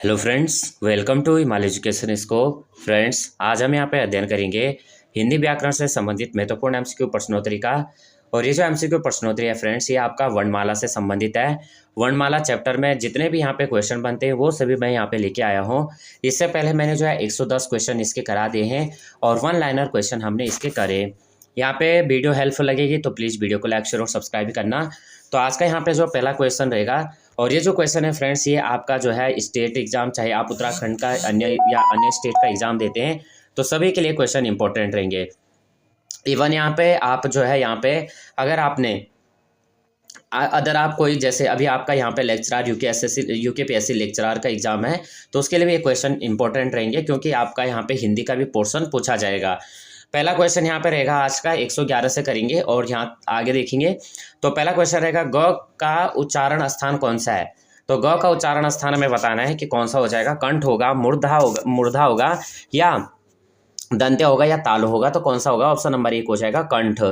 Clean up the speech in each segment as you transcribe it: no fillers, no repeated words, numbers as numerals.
Hello friends, welcome to Himalaya education scope. Friends, आज हम यहाँ पे अध्ययन करेंगे हिंदी व्याकरण से संबंधित महत्वपूर्ण एमसीक्यू प्रश्नोत्तरी का। और ये जो एमसीक्यू प्रश्नोत्तरी है फ्रेंड्स, ये आपका वर्णमाला से संबंधित है। वर्णमाला चैप्टर में जितने भी यहाँ पे क्वेश्चन बनते हैं वो सभी मैं यहाँ पे लेके आया हूँ। इससे पहले मैंने जो है 110 क्वेश्चन इसके करा दिए हैं और वन लाइनर क्वेश्चन हमने इसके करे। यहाँ पे वीडियो हेल्पफुल लगेगी तो प्लीज़ वीडियो को लाइक शेयर और सब्सक्राइब करना। तो आज का यहाँ पे जो पहला क्वेश्चन रहेगा, और ये जो क्वेश्चन है फ्रेंड्स, ये आपका जो है स्टेट एग्जाम, चाहे आप उत्तराखंड का अन्य या अन्य स्टेट का एग्जाम देते हैं तो सभी के लिए क्वेश्चन इंपॉर्टेंट रहेंगे। इवन यहाँ पे आप जो है यहाँ पे अगर आपने अगर आप कोई जैसे अभी आपका यहाँ पे लेक्चरर यूकेपीएससी लेक्चरर का एग्जाम है तो उसके लिए भी ये क्वेश्चन इंपॉर्टेंट रहेंगे, क्योंकि आपका यहाँ पे हिंदी का भी पोर्शन पूछा जाएगा। पहला क्वेश्चन यहाँ पे रहेगा, आज का 111 से करेंगे और यहाँ आगे देखेंगे। तो पहला क्वेश्चन रहेगा, ग का उच्चारण स्थान कौन सा है। तो ग का उच्चारण स्थान हमें बताना है कि कौन सा हो जाएगा। कंठ होगा, मूर्धा होगा या दंत्य होगा या तालु होगा। तो कौन सा होगा? ऑप्शन नंबर 1 हो जाएगा कंठ।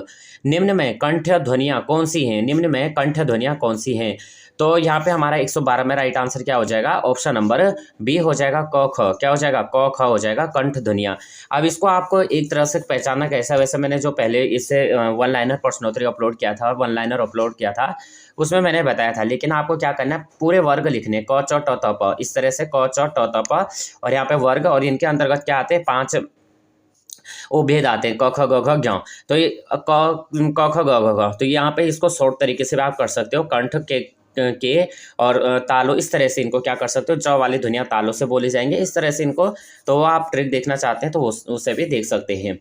निम्न में कंठ ध्वनियाँ कौन सी हैं? निम्न में कंठ ध्वनियाँ कौन सी हैं? तो यहाँ पे हमारा 112 में राइट आंसर क्या हो जाएगा? ऑप्शन नंबर बी हो जाएगा क ख। क्या हो जाएगा? क ख हो जाएगा कंठ ध्वनियाँ। अब इसको आपको एक तरह से पहचानना कैसा, वैसे मैंने जो पहले इससे वन लाइनर प्रश्नोत्तरी अपलोड किया था, वन लाइनर अपलोड किया था, उसमें मैंने बताया था। लेकिन आपको क्या करना है, पूरे वर्ग लिखने, क च ट त प, इस तरह से क च ट त प, और यहाँ पे वर्ग, और इनके अंतर्गत क्या आते हैं? 5 वो भेद आते हैं, क ख ग घ ज्ञ। तो ये क ख ग घ, तो यहाँ पे इसको शॉर्ट तरीके से भी आप कर सकते हो, कंठ के और तालो, इस तरह से इनको क्या कर सकते हो, ज वाली ध्वनियाँ तालों से बोली जाएंगे, इस तरह से इनको। तो वो आप ट्रिक देखना चाहते हैं तो उससे भी देख सकते हैं।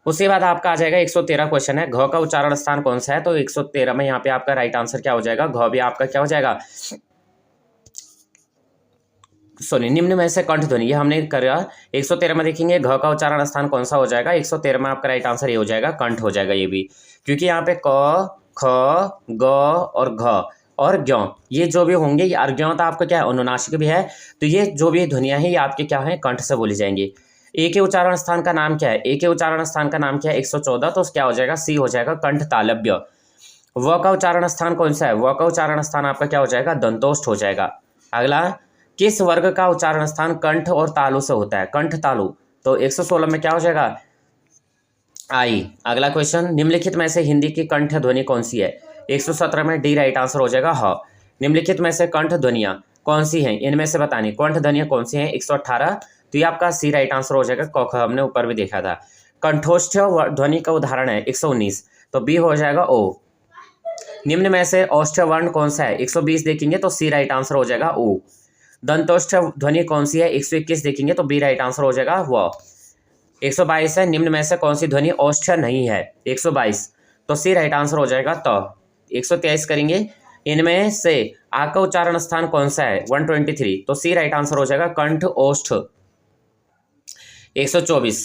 उसके बाद आपका आ जाएगा 113 क्वेश्चन है, घ का उच्चारण स्थान कौन सा है। तो 113 में यहाँ पे आपका राइट आंसर क्या हो जाएगा? घ भी आपका क्या हो जाएगा? सॉरी, निम्न में से कंठ ध्वनि, ये हमने करा। 113 में देखेंगे घ का उच्चारण स्थान कौन सा हो जाएगा। 113 में आपका राइट आंसर ये हो जाएगा, कंठ हो जाएगा ये भी, क्योंकि यहाँ पे क ख ग और घ और ज्ञ, ये जो भी होंगे, ये अर्ज्ञता आपका क्या है? अनुनासिक भी है। तो ये जो भी ध्वनियाँ हैं ये आपके क्या है? कंठ से बोली जाएंगी। ए के उच्चारण स्थान का नाम क्या है? ए के उच्चारण स्थान का नाम क्या है? 114। तो क्या हो जाएगा? सी हो जाएगा, कंठ तालव्य। व का उच्चारण स्थान कौन सा है? व का उच्चारण स्थान आपका क्या हो जाएगा? दंतोष्ठ हो जाएगा। अगला, किस वर्ग का उच्चारण स्थान कंठ और तालु से होता है? कंठ तालु। तो 116 में क्या हो जाएगा? आई। अगला क्वेश्चन, निम्नलिखित में से हिंदी की कंठ ध्वनि कौन सी है? 117 में डी राइट आंसर हो जाएगा ह। निम्नलिखित में से कंठ ध्वनियाँ कौन सी हैं? इनमें से बतानी कंठ ध्वनियाँ कौन सी हैं? 118। तो ये आपका सी राइट आंसर हो जाएगा, क ख हमने ऊपर भी देखा था। कंठोष्ठ ध्वनि का उदाहरण है 119, तो बी हो जाएगा ओ। निम्न में से औष्ठ्य वर्ण कौन सा है? 120 देखेंगे तो सी राइट आंसर हो जाएगा ओ। दंतोष्ठ ध्वनि कौन सी है? 121 देखेंगे तो बी राइट आंसर हो जाएगा व। 122 है, निम्न में से कौन सी ध्वनि औष्ठ्य नहीं है? 122, तो सी राइट आंसर हो जाएगा त। 123 करेंगे, इनमें से आ का उच्चारण स्थान कौन सा है? 123, तो सी राइट आंसर हो जाएगा, कंठ ओष्ठ। 124,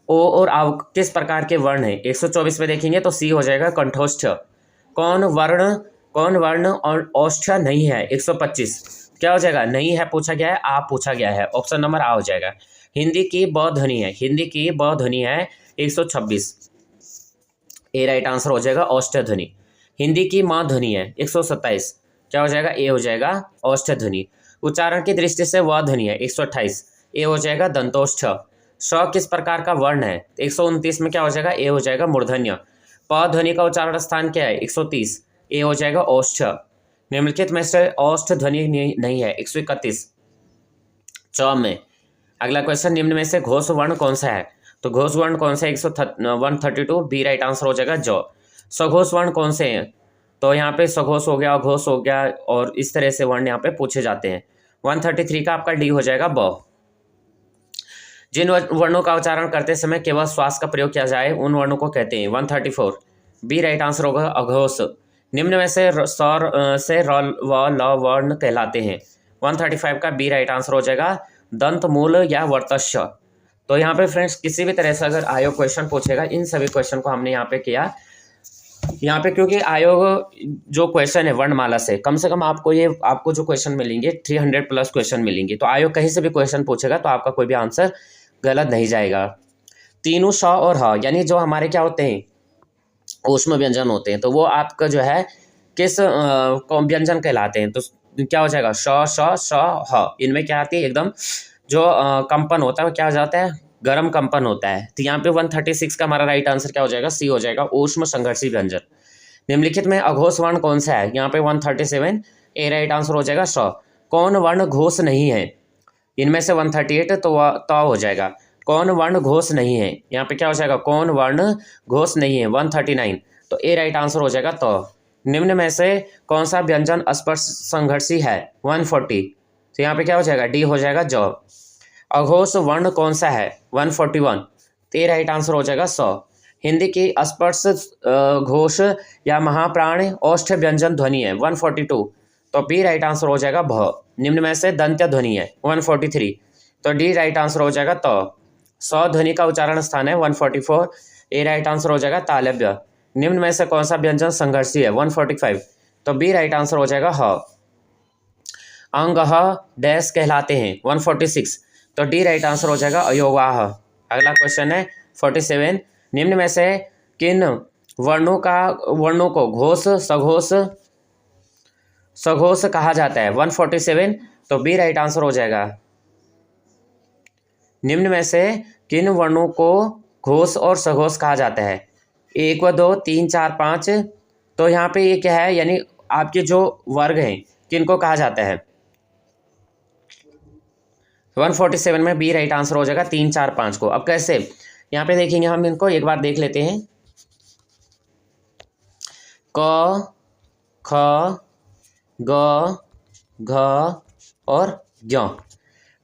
ओ और आव किस प्रकार के वर्ण है? 124 में देखेंगे तो सी हो जाएगा, कंठोष्ठ। कौन वर्ण और औष्ठ्य नहीं है? 125, क्या हो जाएगा? नहीं है पूछा गया है, आप पूछा गया है, ऑप्शन नंबर आ हो जाएगा। हिंदी की ब ध्वनि है, हिंदी की ब ध्वनि है 126, ए राइट आंसर हो जाएगा, औष्ठ्य ध्वनि। हिंदी की म ध्वनि है 127, क्या हो जाएगा? ए हो जाएगा, औष्ठ्य ध्वनि। उच्चारण की दृष्टि से व ध्वनि है 128, ए हो जाएगा, दंतोष्ठ। स किस प्रकार का वर्ण है? 129 में क्या हो जाएगा? ए हो जाएगा, मूर्धन्य। प ध्वनि का उच्चारण स्थान क्या है? 130, ए हो जाएगा, औष्ठ्य। निम्नलिखित में से औष्ठ ध्वनि नहीं है 131, च में। अगला क्वेश्चन, निम्न में से घोष वर्ण कौन सा है? तो घोष वर्ण कौन सा है? 132, बी राइट आंसर हो जाएगा, ज। सघोष वर्ण कौन से हैं? तो यहाँ पे सघोष हो गया, अघोष हो गया, और इस तरह से वर्ण यहाँ पे पूछे जाते हैं। 133 का आपका डी हो जाएगा, ब। जिन वर्णों का उच्चारण करते समय केवल श्वास का प्रयोग किया जाए उन वर्णों को कहते हैं। 134, बी राइट आंसर होगा, अघोष। निम्न में से सौर से र व ल वर्ण कहलाते हैं। 135 का बी राइट आंसर हो जाएगा, दंत मूल या वर्तस्य। तो यहाँ पे फ्रेंड्स, किसी भी तरह से अगर आयोग क्वेश्चन पूछेगा, इन सभी क्वेश्चन को हमने यहाँ पे किया। यहाँ पे क्योंकि आयोग जो क्वेश्चन है वर्णमाला से कम आपको जो क्वेश्चन मिलेंगे 300 प्लस क्वेश्चन मिलेंगे। तो आयोग कहीं से भी क्वेश्चन पूछेगा तो आपका कोई भी आंसर गलत नहीं जाएगा। तीनों श और ह, यानी जो हमारे क्या होते हैं, ऊष्म व्यंजन होते हैं, तो वो आपका जो है किस व्यंजन कहलाते हैं? तो क्या हो जाएगा, श श श ह, इनमें क्या आती है एकदम जो कंपन होता है वो क्या हो जाता है, गर्म कंपन होता है। तो यहाँ पे 136 का हमारा राइट आंसर क्या हो जाएगा, सी हो जाएगा, ऊष्म संघर्षी व्यंजन। निम्नलिखित में अघोष वर्ण कौन सा है, यहाँ पे 137 ए राइट आंसर हो जाएगा श। कौन वर्ण घोष नहीं है, इनमें से 138 तो त हो जाएगा। कौन वर्ण घोष नहीं है, यहाँ पे क्या हो जाएगा, कौन वर्ण घोष नहीं है 139, तो ए राइट आंसर हो जाएगा त। निम्न में से कौन सा व्यंजन स्पर्श संघर्षी है 140, तो यहाँ पे क्या हो जाएगा, डी हो जाएगा ज। अघोष वर्ण कौन सा है 141, तो ए राइट आंसर हो जाएगा स। हिंदी की स्पर्श घोष या महाप्राण औष्ठ व्यंजन ध्वनि है 142, तो बी राइट आंसर हो जाएगा भ। निम्न में से दंत्य ध्वनि है 143, तो डी राइट आंसर हो जाएगा त। स ध्वनि का उच्चारण स्थान है 144, ए राइट आंसर हो जाएगा तालव्य। निम्न में से कौन सा व्यंजन संघर्षी है 145, तो बी राइट आंसर हो जाएगा ह। अंग डैश कहलाते हैं 146, तो डी राइट आंसर हो जाएगा अयोगाह। अगला क्वेश्चन है 47, निम्न में से किन वर्णों को घोष सघोष सघोष कहा जाता है 147, तो बी राइट आंसर हो जाएगा। निम्न में से किन वर्णों को घोष और सघोष कहा जाता है, 1 व 2 3 4 5, तो यहाँ पे ये क्या है, यानी आपके जो वर्ग हैं किनको कहा जाता है 147 में बी राइट आंसर हो जाएगा 3 4 5 को। अब कैसे, यहाँ पे देखेंगे हम इनको एक बार देख लेते हैं। क ख ग घ और ज्ञ,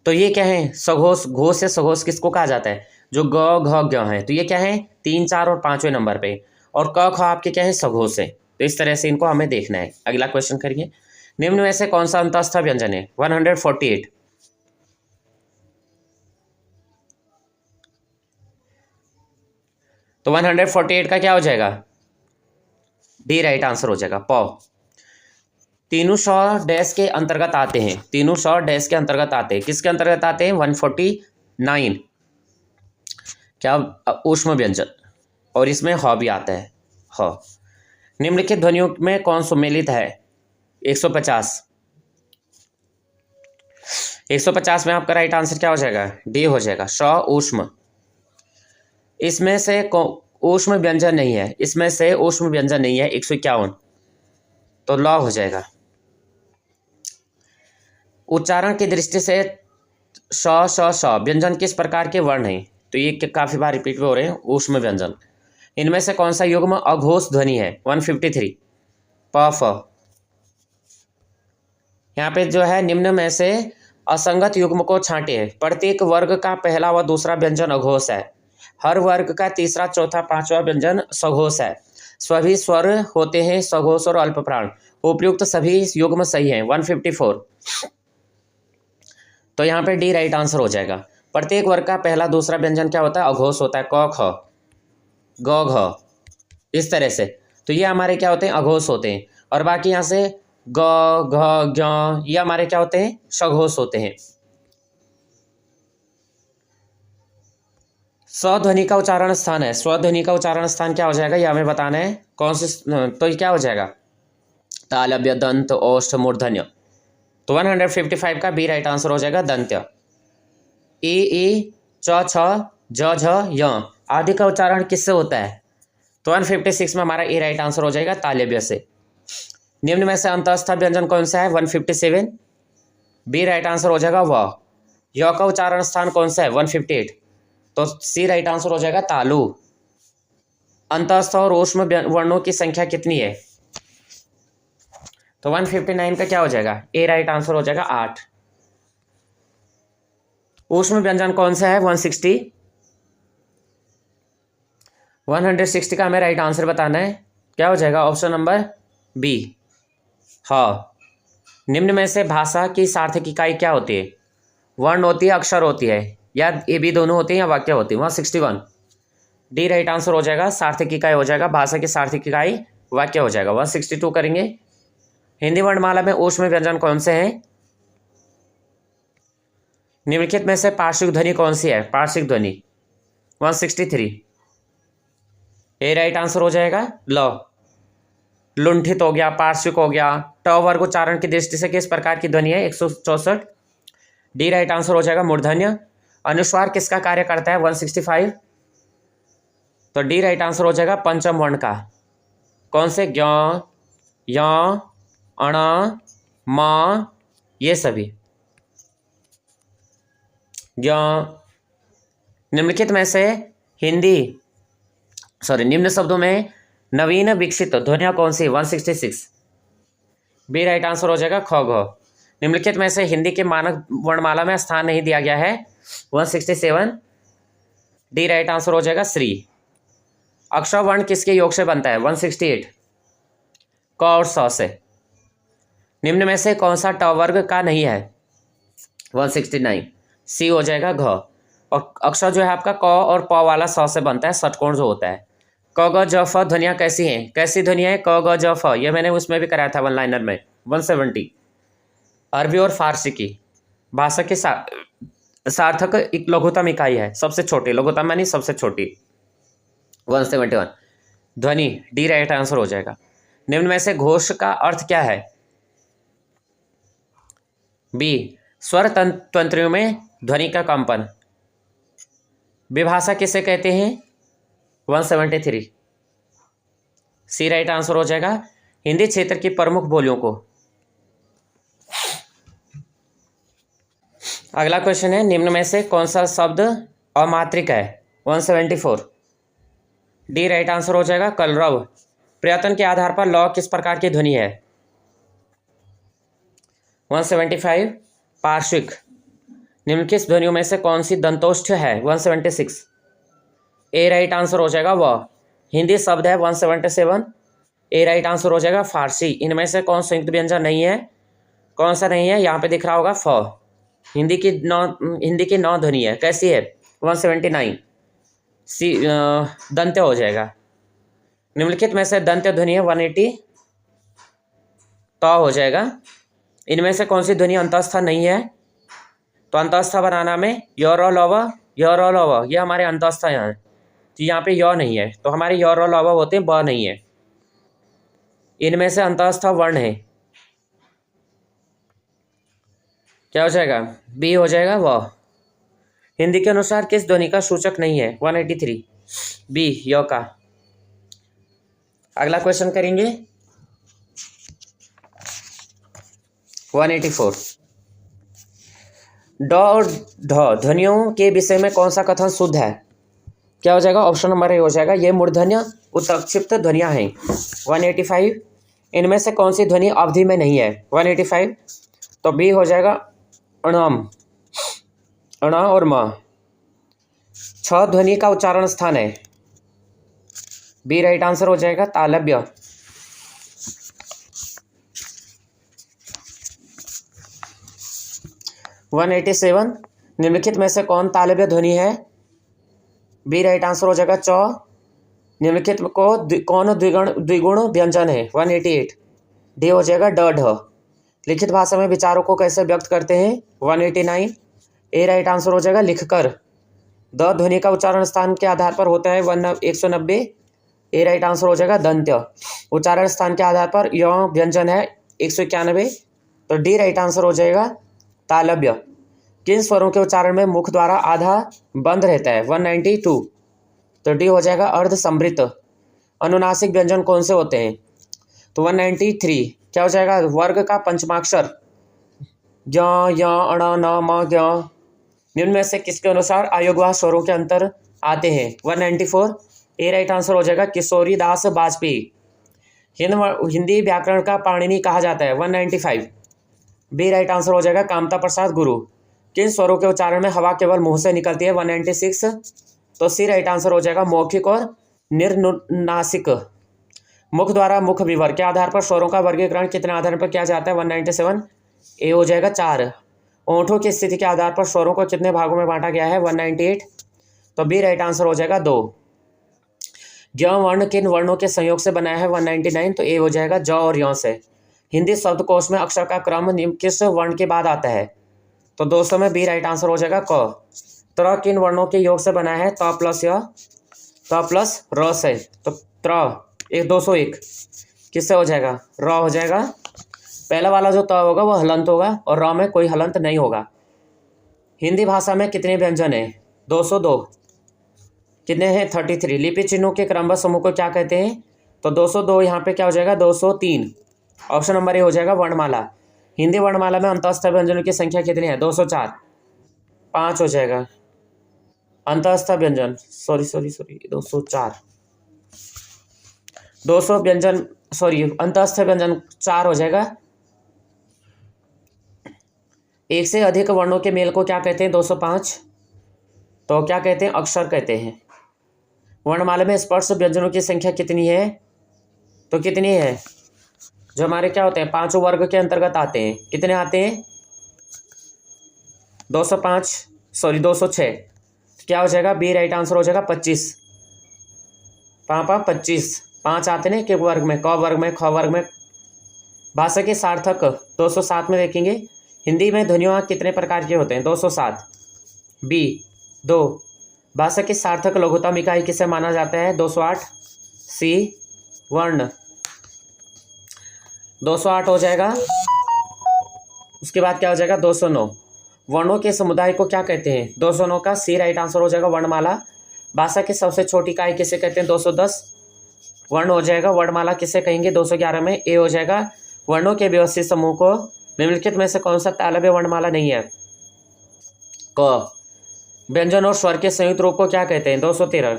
तो ये क्या है, सघोष। घोष से सघोष किसको कहा जाता है, जो ग घ ज्ञ है, तो ये क्या है 3 4 और 5वें नंबर पे, और क ख आपके क्या है सघोष है। तो इस तरह से इनको हमें देखना है। अगला क्वेश्चन करिए, निम्न में से कौन सा अंतस्थ व्यंजन है 148, तो 148 का क्या हो जाएगा, डी राइट आंसर हो जाएगा प। तीनों सौ डैश के अंतर्गत आते हैं, तीनों सौ डैश के अंतर्गत आते हैं, किसके अंतर्गत आते हैं 149, क्या ऊष्म व्यंजन, और इसमें ह भी आता है ह। निम्नलिखित ध्वनियों में कौन सुमेलित है 150, 150 में आपका राइट आंसर क्या हो जाएगा, डी हो जाएगा श ऊष्म। इसमें से ऊष्म व्यंजन नहीं है, इसमें से ऊष्म व्यंजन नहीं है 151, तो ल हो जाएगा। उच्चारण की दृष्टि से श श श व्यंजन किस प्रकार के वर्ण हैं, तो ये काफी बार रिपीट हो रहे हैं, ऊष्म व्यंजन। इनमें से कौन सा युग्म अघोष ध्वनि है 153, प फ। यहाँ पे जो है निम्न में से असंगत युग्म को छांटे, प्रत्येक वर्ग का पहला व दूसरा व्यंजन अघोष है, हर वर्ग का तीसरा चौथा पांचवा व्यंजन सघोष है, सभी स्वर होते हैं सघोष और अल्प प्राण, उपयुक्त सभी युग्म सही हैं 154, तो यहाँ पे डी राइट आंसर हो जाएगा। प्रत्येक वर्ग का पहला दूसरा व्यंजन क्या होता है, अघोष होता है, क ख ग घ, इस तरह से, तो ये हमारे क्या होते हैं अघोष होते हैं, और बाकी यहाँ से ग घ ज्ञ ये हमारे क्या होते हैं सघोष होते हैं। स्वध्वनि का उच्चारण स्थान है, स्वध्वनि का उच्चारण स्थान क्या हो जाएगा, ये हमें बताना है कौन से, तो ये क्या हो जाएगा तालव्य दंत ओष्ठ मूर्धन्य, तो 155 का बी राइट आंसर हो जाएगा दंत्य। ई च छ ज झ य आदि का उच्चारण किससे होता है, तो 156 में हमारा ए राइट आंसर हो जाएगा तालव्य से। निम्न में से अंतस्थ व्यंजन कौन सा है 157, बी राइट आंसर हो जाएगा व। य का उच्चारण स्थान कौन सा है 158, तो सी राइट आंसर हो जाएगा तालु। अंतस्थ और ऊष्म वर्णों की संख्या कितनी है, तो 159 का क्या हो जाएगा, ए राइट आंसर हो जाएगा 8। ऊष्म व्यंजन कौन सा है 160, 160 का हमें राइट आंसर बताना है, क्या हो जाएगा ऑप्शन नंबर बी हाँ। निम्न में से भाषा की सार्थक इकाई क्या होती है, वर्ण होती है अक्षर होती है, या ये भी दोनों होती हैं या वाक्य होती है 161, डी राइट आंसर हो जाएगा, सार्थक इकाई हो जाएगा, भाषा की सार्थक इकाई वाक्य हो जाएगा। 162 करेंगे। हिंदी वर्णमाला में ऊष्म व्यंजन कौन से हैं, निम्नलिखित में से पार्श्विक ध्वनि कौन सी है, पार्श्विक ध्वनि 163, ए राइट आंसर हो जाएगा ल। लुंठित हो गया, पार्श्विक हो गया, ट वर्ग उच्चारण की दृष्टि से किस प्रकार की ध्वनि है? 164। डी राइट आंसर हो जाएगा मूर्धन्य। अनुस्वार किसका कार्य करता है? 165। तो डी राइट आंसर हो जाएगा पंचम वर्ण का। कौन से? ज्ञ, य, अण, म, ये सभी। ज्ञ। निम्नलिखित में से निम्न शब्दों में नवीन विकसित ध्वनियां कौन सी? 166। बी राइट आंसर हो जाएगा ख, घ। निम्नलिखित में से हिंदी के मानक वर्णमाला में स्थान नहीं दिया गया है? 167। डी राइट आंसर हो जाएगा श्री। अक्षर वर्ण किसके योग से बनता है? 168। क और स से। निम्न में से कौन सा ट वर्ग का नहीं है? 169। सी हो जाएगा घ। और अक्षर जो है आपका क और प वाला स से बनता है, षटकोण जो होता है। क ग ज फ ध्वनियाँ कैसी हैं? कैसी ध्वनियाँ हैं क ग ज फ? ये मैंने उसमें भी कराया था वन लाइनर में। 170। अरबी और फारसी की भाषा की सार्थक एक लघुतम इकाई है, सबसे छोटी। लघुतम यानी सबसे छोटी। 171। ध्वनि डी राइट आंसर हो जाएगा। निम्न में से घोष का अर्थ क्या है? बी स्वर तंत्रियों में ध्वनि का कंपन। विभाषा किसे कहते हैं? 173। सी राइट आंसर हो जाएगा। हिंदी क्षेत्र की प्रमुख बोलियों को। अगला क्वेश्चन है, निम्न में से कौन सा शब्द अमात्रिक है? 174। डी राइट आंसर हो जाएगा कलरव। प्रयत्न के आधार पर लौ किस प्रकार की ध्वनि है? 175। पार्श्विक। निम्नलिखित ध्वनियों में से कौन सी दंतोष्ठ है? 176। ए राइट आंसर हो जाएगा व। हिंदी शब्द है 177। ए राइट आंसर हो जाएगा फारसी। इनमें से कौन संयुक्त व्यंजन नहीं है? कौन सा नहीं है? यहाँ पे दिख रहा होगा फ। हिंदी की नौ ध्वनि है। कैसी है? 179। सी दंत्य हो जाएगा। निम्नलिखित में से दंत्य ध्वनि है 180। तो हो जाएगा। इनमें से कौन सी ध्वनि अंतस्थ नहीं है? तो अंतस्थ बनाना में योर लव, ये हमारे अंतस्थ हैं। तो यहाँ पे य नहीं है, तो हमारे योर लव होते हैं, ब नहीं है। इनमें से अंतस्थ वर्ण है, क्या हो जाएगा? बी हो जाएगा व। हिंदी के अनुसार किस ध्वनि का सूचक नहीं है? 183। बी य का। अगला क्वेश्चन करेंगे 184। ड और ढ ध्वनियों के विषय में कौन सा कथन शुद्ध है? क्या हो जाएगा? ऑप्शन नंबर ए हो जाएगा। ये मूर्धन्य उत्क्षिप्त ध्वनियां हैं। 185। इनमें से कौन सी ध्वनि अवधि में नहीं है? 185। तो बी हो जाएगा अणम, अण और म। छ ध्वनि का उच्चारण स्थान है। बी राइट आंसर हो जाएगा तालव्य। वन 187। निम्नलिखित में से कौन तालव्य ध्वनि है? बी राइट आंसर हो जाएगा च। निम्नलिखित को कौन द्विगुण व्यंजन है? 188। डी हो जाएगा ड ढ। लिखित भाषा में विचारों को कैसे व्यक्त करते हैं? 189। ए राइट आंसर हो जाएगा लिखकर। द ध्वनि का उच्चारण स्थान के आधार पर होता है 190। ए राइट आंसर हो जाएगा दंत्य। उच्चारण स्थान के आधार पर य व्यंजन है 191। तो डी राइट आंसर हो जाएगा तालव्य। किन स्वरों के उच्चारण में मुख द्वारा आधा बंद रहता है? 192। तो डी हो जाएगा अर्ध समृत। अनुनासिक व्यंजन कौन से होते हैं? तो 193 क्या हो जाएगा? वर्ग का पंचमाक्षर ज, य, अण, न, म, ज्ञ। निम्न में से किसके अनुसार अयोगवाह स्वरों के अंतर आते हैं? 194। ए राइट आंसर हो जाएगा किशोरी दास वाजपेयी। हिंदी व्याकरण का पाणिनि कहा जाता है? 195। बी राइट आंसर हो जाएगा कामता प्रसाद गुरु। किन स्वरों के उच्चारण में हवा केवल मुंह से निकलती है? 196। तो सी राइट आंसर हो जाएगा मौखिक और निर्नुनासिक। मुख द्वारा मुख विवर के आधार पर स्वरों का वर्गीकरण कितने आधार पर किया जाता है? 197। ए हो जाएगा 4। ओंठों की स्थिति के आधार पर स्वरों को कितने भागों में बांटा गया है? 198। तो बी राइट आंसर हो जाएगा 2। ज्ञ वर्ण किन वर्णों के संयोग से बनाया है? 199। तो ए हो जाएगा ज और य से। हिंदी शब्दकोश में अक्षर का क्रम किस वर्ण के बाद आता है? तो दोस्तों में बी राइट आंसर हो जाएगा क। त्र किन वर्णों के योग से बना है? त प्लस य, त प्लस र से। तो त्र 201 किससे हो जाएगा? र हो जाएगा। पहला वाला जो त होगा वो हलंत होगा और र में कोई हलंत नहीं होगा। हिंदी भाषा में कितने व्यंजन हैं? 202। कितने हैं? 33। लिपि चिन्हों के क्रमबद्ध समूह को क्या कहते हैं? तो 202 यहाँ पे क्या हो जाएगा? 203। ऑप्शन नंबर ए हो जाएगा वर्णमाला। हिंदी वर्णमाला में अंतःस्थ व्यंजनों की संख्या कितनी है? 204। 5 हो जाएगा अंतःस्थ व्यंजन, सॉरी 204। 200 व्यंजन, सॉरी अंतःस्थ व्यंजन 4 हो जाएगा। एक से अधिक वर्णों के मेल को क्या कहते हैं? 205। तो क्या कहते हैं? अक्षर कहते हैं। वर्णमाला में स्पर्श व्यंजनों की संख्या कितनी है? तो कितनी है? जो हमारे क्या होते हैं, पांचों वर्ग के अंतर्गत आते हैं। कितने आते हैं? 205, सॉरी 206। क्या हो जाएगा? बी राइट आंसर हो जाएगा 25। 25 5 आते हैं के वर्ग में, क वर्ग में, ख वर्ग में। भाषा के सार्थक 207 में देखेंगे। हिंदी में ध्वनियों कितने प्रकार के होते हैं? 207। बी 2। भाषा की सार्थक लघुतम इकाई किसे माना जाता है? 208। सी वर्ण 208 हो जाएगा। उसके बाद क्या हो जाएगा? 209। वर्णों के समुदाय को क्या कहते हैं? 209 का सी राइट आंसर हो जाएगा वर्णमाला। भाषा की सबसे छोटी इकाई किसे कहते हैं? 210 वर्ण हो जाएगा। वर्णमाला किसे कहेंगे? 211 में ए हो जाएगा। वर्णों के व्यवस्थित समूह को निम्नलिखित में से कौन सा तालव्य वर्णमाला नहीं है? क। व्यंजन और स्वर के संयुक्त रूप को क्या कहते हैं? 213।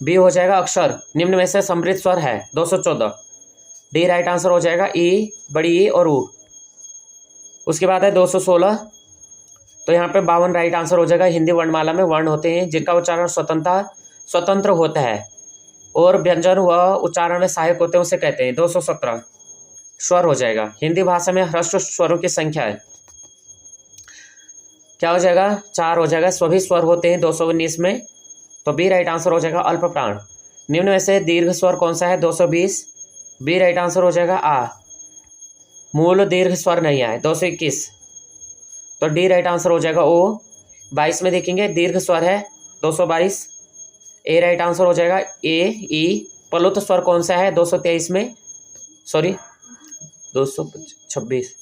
बी हो जाएगा अक्षर। निम्न में से समृद्ध स्वर है? 214। डी राइट आंसर हो जाएगा ई, बड़ी ई और ऊ। उसके बाद है 216। तो यहाँ पे 52 राइट आंसर हो जाएगा। हिंदी वर्णमाला में वर्ण होते हैं जिनका उच्चारण स्वतंत्र होता है और व्यंजन व उच्चारण में सहायक होते हैं, उसे कहते हैं। 217 स्वर हो जाएगा। हिंदी भाषा में ह्रस्व स्वरों की संख्या है, क्या हो जाएगा? 4 हो जाएगा। सभी स्वर होते हैं 219 में। तो बी राइट आंसर हो जाएगा अल्प प्राण। निम्न में से दीर्घ स्वर कौन सा है? 220। बी राइट आंसर हो जाएगा आ। मूल दीर्घ स्वर नहीं आए। 221। तो डी राइट आंसर हो जाएगा ओ। 22 में देखेंगे दीर्घ स्वर है 222। ए राइट आंसर हो जाएगा ए ई। प्लुत स्वर कौन सा है? 223 में, सॉरी 226।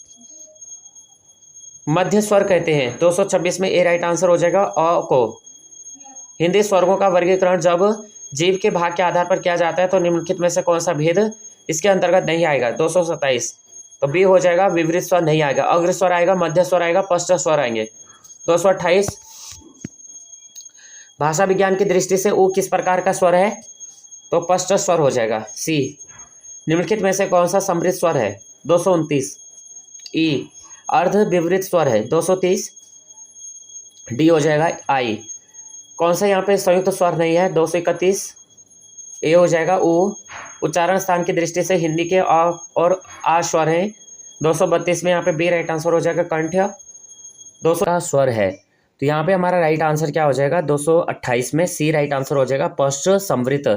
मध्य स्वर कहते हैं 226 में। ए राइट आंसर हो जाएगा अ को। हिंदी स्वर्गों का वर्गीकरण जब जीव के भाग के आधार पर किया जाता है तो निम्नलिखित में से कौन सा भेद इसके अंतर्गत नहीं आएगा? 227। तो बी हो जाएगा विपरीत स्वर नहीं आएगा। अग्र स्वर आएगा, मध्य स्वर आएगा, पश्च स्वर आएंगे। 228। भाषा विज्ञान की दृष्टि से ऊ किस प्रकार का स्वर है? तो पश्च स्वर हो जाएगा सी। निम्नलिखित में से कौन सा समृद्ध स्वर है? 229। ई अर्ध विपरीत स्वर है 230। डी हो जाएगा आई। कौन सा यहाँ पे संयुक्त स्वर नहीं है? 231। ए हो जाएगा ऊ। उच्चारण स्थान की दृष्टि से हिंदी के अ और आ स्वर हैं। 232 में यहाँ पे बी राइट आंसर हो जाएगा कंठ। 200 का स्वर है तो यहाँ पे हमारा राइट आंसर क्या हो जाएगा? 228 में सी राइट आंसर हो जाएगा पश्च संवृत।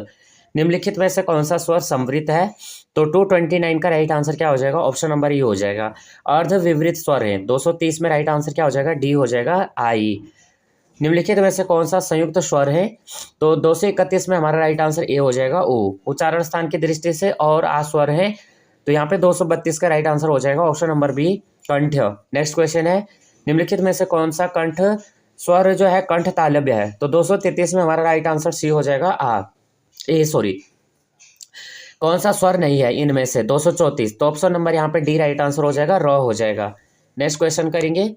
निम्नलिखित में से कौन सा स्वर संवृत है? तो 229 का राइट आंसर क्या हो जाएगा? ऑप्शन नंबर ई हो जाएगा। अर्ध विपरीत स्वर है 230 में। राइट आंसर क्या हो जाएगा? डी हो जाएगा आई। निम्नलिखित में से कौन सा संयुक्त स्वर है? तो 231 में हमारा राइट आंसर ए हो जाएगा ओ। उच्चारण स्थान की दृष्टि से और आ स्वर है तो यहाँ पे 232 का राइट आंसर हो जाएगा ऑप्शन नंबर बी कंठ। नेक्स्ट क्वेश्चन है निम्नलिखित में से कौन सा कंठ स्वर जो है कंठ तालव्य है? तो 233 में हमारा राइट आंसर सी हो जाएगा आ ए, सॉरी कौन सा स्वर नहीं है इनमें से? 234। तो ऑप्शन नंबर यहाँ पे डी राइट आंसर हो जाएगा र हो जाएगा। नेक्स्ट क्वेश्चन करेंगे।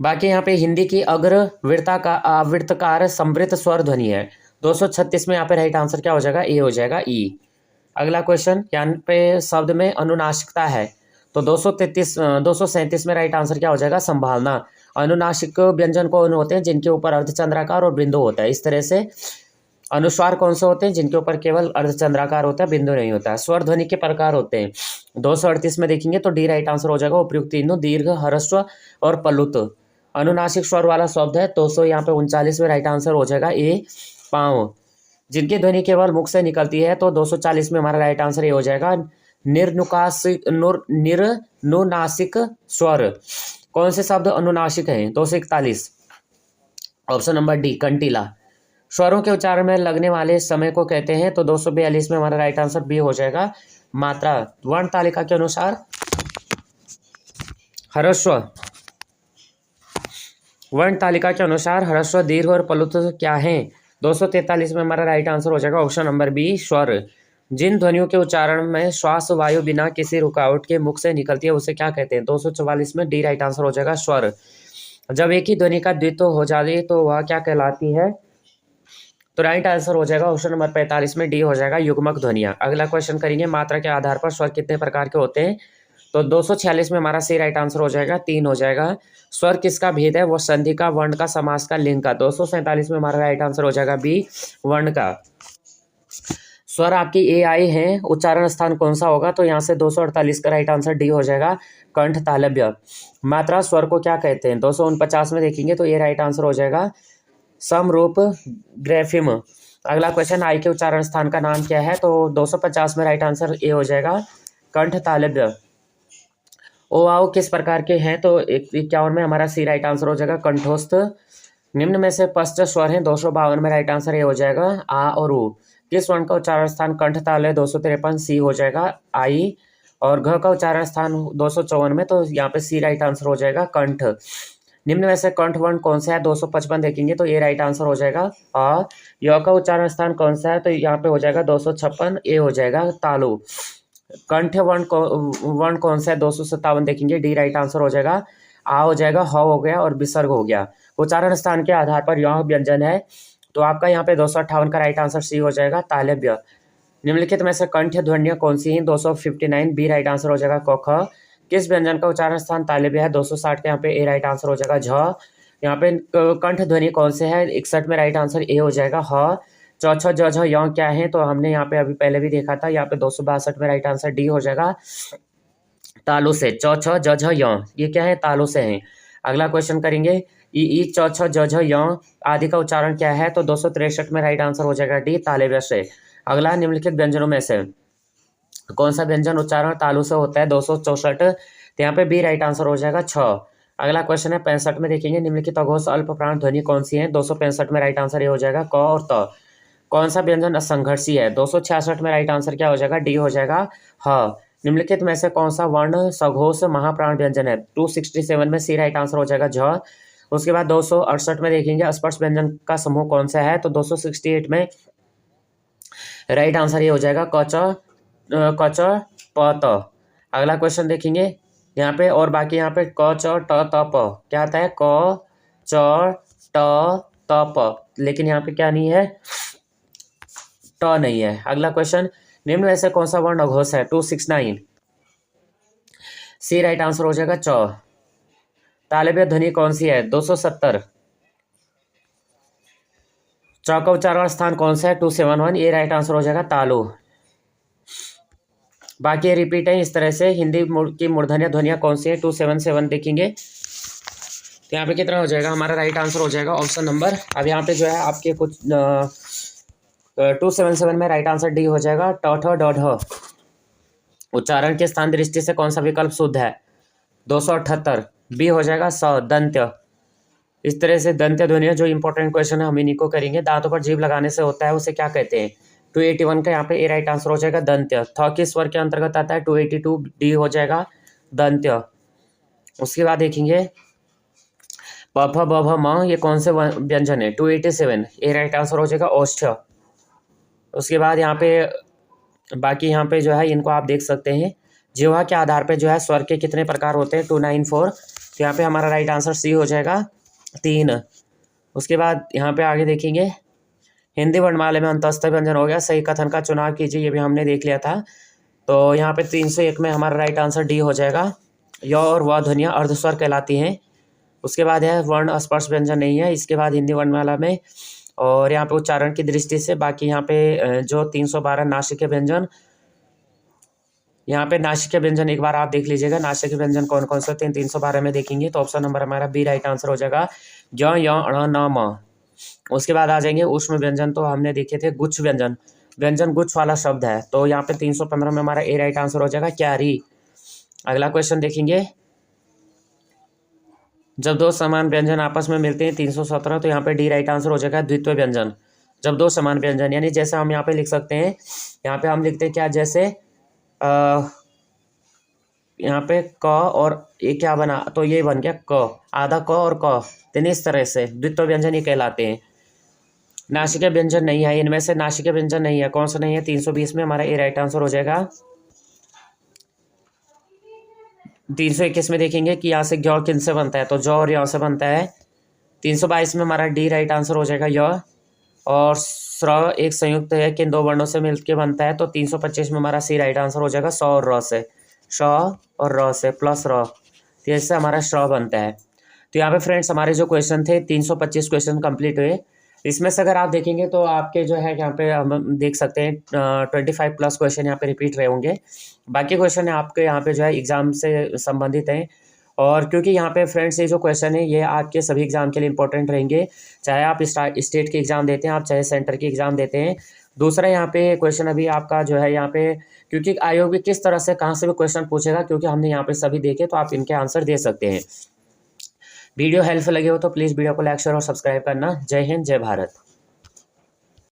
बाकी यहाँ पे हिंदी की अग्र वृत्तकार समृद्ध स्वर ध्वनि है 236 में। यहाँ पे राइट आंसर क्या हो जाएगा? ए हो जाएगा ई। अगला क्वेश्चन, यहाँ पे शब्द में अनुनासिकता है तो 237 में राइट आंसर क्या हो जाएगा? संभालना। अनुनासिक व्यंजन कौन होते हैं? जिनके ऊपर अर्धचंद्राकार और बिंदु होता है। इस तरह से अनुस्वार कौन से होते हैं? जिनके ऊपर केवल अर्धचंद्राकार होता है, बिंदु नहीं होता है। स्वर ध्वनि के प्रकार होते हैं 238 में देखेंगे तो डी राइट आंसर हो जाएगा उपयुक्त तीनों दीर्घ, ह्रस्व और प्लुत। अनुनासिक स्वर वाला शब्द है 200 यहाँ पे 39 में राइट आंसर हो जाएगा ए पाँव। जिनकी ध्वनि केवल मुख से निकलती है तो 240 में हमारा राइट आंसर ये हो जाएगा निर्नुनासिक स्वर। कौन से शब्द अनुनासिक हैं? 241 ऑप्शन नंबर डी कंटीला। स्वरों के उच्चारण में लगने वाले समय को कहते हैं तो 242 में हमारा राइट आंसर बी हो जाएगा मात्रा वर्ण तालिका के अनुसार ह्रस्व, वर्ण तालिका के अनुसार ह्रस्व, दीर्घ और प्लुत क्या है? 243 में हमारा राइट आंसर हो जाएगा ऑप्शन नंबर बी, स्वर। जिन ध्वनियों के उच्चारण में श्वास वायु बिना किसी रुकावट के मुख से निकलती है उसे क्या कहते हैं? 244 में डी राइट आंसर हो जाएगा, स्वर। जब एक ही ध्वनि का द्वित्व हो जाए तो वह क्या कहलाती है? तो राइट आंसर हो जाएगा ऑप्शन नंबर 45 में डी हो जाएगा, युग्मक ध्वनियाँ। अगला क्वेश्चन करेंगे, मात्रा के आधार पर स्वर कितने प्रकार के होते हैं? तो 246 में हमारा सी राइट आंसर हो जाएगा, 3 हो जाएगा। स्वर किसका भेद है? वो संधि का, वर्ण का, समास का, लिंग का। 247 में हमारा राइट आंसर हो जाएगा बी, वर्ण का। स्वर आपकी ए आई है, उच्चारण स्थान कौन सा होगा? तो यहाँ से 248 का राइट आंसर डी हो जाएगा, कंठ तालव्य। मात्रा स्वर को क्या कहते हैं? 249 में देखेंगे तो ए राइट आंसर हो जाएगा, समरूप ग्रेफिम। अगला क्वेश्चन, आई के उच्चारण स्थान का नाम क्या है? तो 250 में राइट आंसर ए हो जाएगा, कंठ तालव्य। ओ आओ किस प्रकार के हैं? तो 51 में हमारा सी राइट आंसर हो जाएगा, कंठोस्थ। निम्न में से पश्च स्वर हैं, 252 में राइट आंसर ए हो जाएगा, आ और उ। किस वर्ण का उच्चारण स्थान कंठ ताल है? 253 सी हो जाएगा, आई। और घ का उच्चारण स्थान 254 में, तो यहाँ पे सी राइट आंसर हो जाएगा, कंठ। निम्न में से कंठ वर्ण कौन सा है? 255 देखेंगे तो ए राइट आंसर हो जाएगा, आ। य का उच्चारण स्थान कौन सा है? तो यहाँ पे हो जाएगा 256, ए हो जाएगा, तालु। कंठ वर्ण कौन सा है? 257 देखेंगे, डी राइट आंसर हो जाएगा, आ हो जाएगा, ह हो गया और विसर्ग हो गया। उच्चारण स्थान के आधार पर यह व्यंजन है, तो आपका यहाँ पे 258 का राइट आंसर सी हो जाएगा, तालव्य। निम्नलिखित में से कंठ ध्वनियाँ कौन सी हैं? 259 बी राइट आंसर हो जाएगा, क ख। किस व्यंजन का उच्चारण स्थान तालव्य है? 260 के यहाँ पे ए राइट आंसर हो जाएगा, झ। यहाँ पे कंठ ध्वनि कौन से है? 61 में राइट आंसर ए हो जाएगा, ह। च छ ज झ य क्या है? तो हमने यहाँ पे अभी पहले भी देखा था, यहाँ पे 262 में राइट आंसर डी हो जाएगा, तालु से। च छ ज झ य ये क्या है? तालु से है। अगला क्वेश्चन करेंगे, ई च छ ज झ य आदि का उच्चारण क्या है? तो 263 में राइट आंसर हो जाएगा, डी तालव्य से। अगला, निम्नलिखित व्यंजनों में से कौन सा व्यंजन उच्चारण तालु से होता है? 264, तो यहाँ पे बी राइट आंसर हो जाएगा, छ। अगला क्वेश्चन है 65 में देखेंगे, निम्नलिखित अघोष अल्प प्राण ध्वनि कौन सी है? 265 में राइट आंसर ये हो जाएगा, क और त। कौन सा व्यंजन असंघर्षी है? 266 में राइट आंसर क्या हो जाएगा? डी हो जाएगा, ह। निम्नलिखित में से कौन सा वर्ण सघोष महाप्राण व्यंजन है? 267 में सी राइट आंसर हो जाएगा, झ। उसके बाद 268 में देखेंगे, स्पर्श व्यंजन का समूह कौन सा है? तो 268 में राइट आंसर ये हो जाएगा, क च प त। अगला क्वेश्चन देखेंगे यहाँ पे, और बाकी यहाँ पे क च ट त प क्या आता है? क च ट त प, लेकिन यहाँ पे क्या नहीं है? ट नहीं है। अगला क्वेश्चन, निम्न में से कौन सा वर्ण अघोष है? 269 सी राइट आंसर हो जाएगा, च। तालव्य ध्वनि कौन सी है? 270। च का उच्चारण स्थान कौन सा है? 271, ये राइट आंसर हो जाएगा, तालु। बाकी रिपीट है इस तरह से। हिंदी की मूर्धन्य ध्वनियाँ कौन सी है? 277 देखेंगे, तो यहाँ पे कितना हो जाएगा? हमारा राइट आंसर हो जाएगा ऑप्शन नंबर, अब यहाँ पे जो है आपके कुछ 277 में राइट आंसर डी हो जाएगा, ट ठ ड ढ। उच्चारण के स्थान दृष्टि से कौन सा विकल्प शुद्ध है? 278 बी हो जाएगा, स दंत्य। इस तरह से दंत्य ध्वनियाँ, जो इंपॉर्टेंट क्वेश्चन है हम इन्हीं को करेंगे। दांतों पर जीभ लगाने से होता है, उसे क्या कहते हैं? 281 का यहाँ पे ए राइट आंसर हो जाएगा, दंत्य। थ किस स्वर के अंतर्गत आता है? 282 डी हो जाएगा, दंत्य। उसके बाद देखेंगे प फ ब भ म, ये कौन से व्यंजन है? 287 ए राइट आंसर हो जाएगा, औष्ठ्य। उसके बाद यहाँ पे बाकी यहाँ पे जो है इनको आप देख सकते हैं, जिह्वा के आधार पे जो है स्वर के कितने प्रकार होते हैं? 294, तो यहाँ पे हमारा राइट आंसर सी हो जाएगा, 3। उसके बाद यहाँ पे आगे देखेंगे, हिंदी वर्णमाला में अंतस्थ व्यंजन हो गया, सही कथन का चुनाव कीजिए, ये भी हमने देख लिया था। तो यहाँ पे 301 में हमारा राइट आंसर डी हो जाएगा, य और व ध्वनियाँ अर्धस्वर कहलाती हैं। उसके बाद है वर्ण स्पर्श व्यंजन नहीं है इसके बाद हिंदी वर्णमाला में। और यहाँ पे उच्चारण की दृष्टि से बाकी यहाँ पे जो 312 नासिक व्यंजन, यहाँ पे नासिक व्यंजन एक बार आप देख लीजिएगा, नासिक व्यंजन कौन कौन से होते हैं 312 में देखेंगे, तो ऑप्शन नंबर हमारा बी राइट आंसर हो जाएगा, ज य अण न म। उसके बाद आ जाएंगे ऊष्म व्यंजन, तो हमने देखे थे गुच्छ व्यंजन, व्यंजन गुच्छ वाला शब्द है, तो यहाँ पे 315 में हमारा ए राइट आंसर हो जाएगा, क्यारी। अगला क्वेश्चन देखेंगे, जब दो समान व्यंजन आपस में मिलते हैं 317, तो यहाँ पे डी राइट आंसर हो जाएगा, द्वित्व व्यंजन। जब दो समान व्यंजन, यानी जैसे हम यहाँ पे लिख सकते हैं, यहाँ पे हम लिखते हैं क्या? जैसे यहाँ पे क और ये क्या बना, तो ये बन गया क, आधा क और क, तो इस तरह से द्वित्व व्यंजन ये कहलाते हैं। नासिका व्यंजन नहीं है, इनमें से नासिका व्यंजन नहीं है, कौन सा नहीं है? 320 में हमारा ये राइट आंसर हो जाएगा। 321 में देखेंगे कि यहाँ से जौ किन से बनता है, तो जौ और यौ से बनता है। 322 में हमारा डी राइट आंसर हो जाएगा, य। और स्र एक संयुक्त है, किन दो वर्णों से मिलकर बनता है, तो 325 में हमारा सी राइट आंसर हो जाएगा, स और र से, श और र से प्लस र, तो इससे हमारा श्र बनता है। तो यहाँ पे फ्रेंड्स हमारे जो क्वेश्चन थे 325 क्वेश्चन कंप्लीट हुए। इसमें से अगर आप देखेंगे तो आपके जो है यहाँ पे हम देख सकते हैं 25 प्लस क्वेश्चन यहाँ पे रिपीट रहे होंगे। बाकी क्वेश्चन आपके यहाँ पे जो है एग्जाम से संबंधित हैं, और क्योंकि यहाँ पे फ्रेंड्स ये जो क्वेश्चन है ये आपके सभी एग्जाम के लिए इंपॉर्टेंट रहेंगे, चाहे आप स्टेट के एग्जाम देते हैं, आप चाहे सेंटर के एग्जाम देते हैं। दूसरा यहाँ पे क्वेश्चन अभी आपका जो है यहाँ पे, क्योंकि आयोग भी किस तरह से कहाँ से भी क्वेश्चन पूछेगा, क्योंकि हमने यहाँ पे सभी देखे, तो आप इनके आंसर दे सकते हैं। वीडियो हेल्पफुल लगे हो तो प्लीज़ वीडियो को लाइक शेयर और सब्सक्राइब करना। जय हिंद, जय भारत।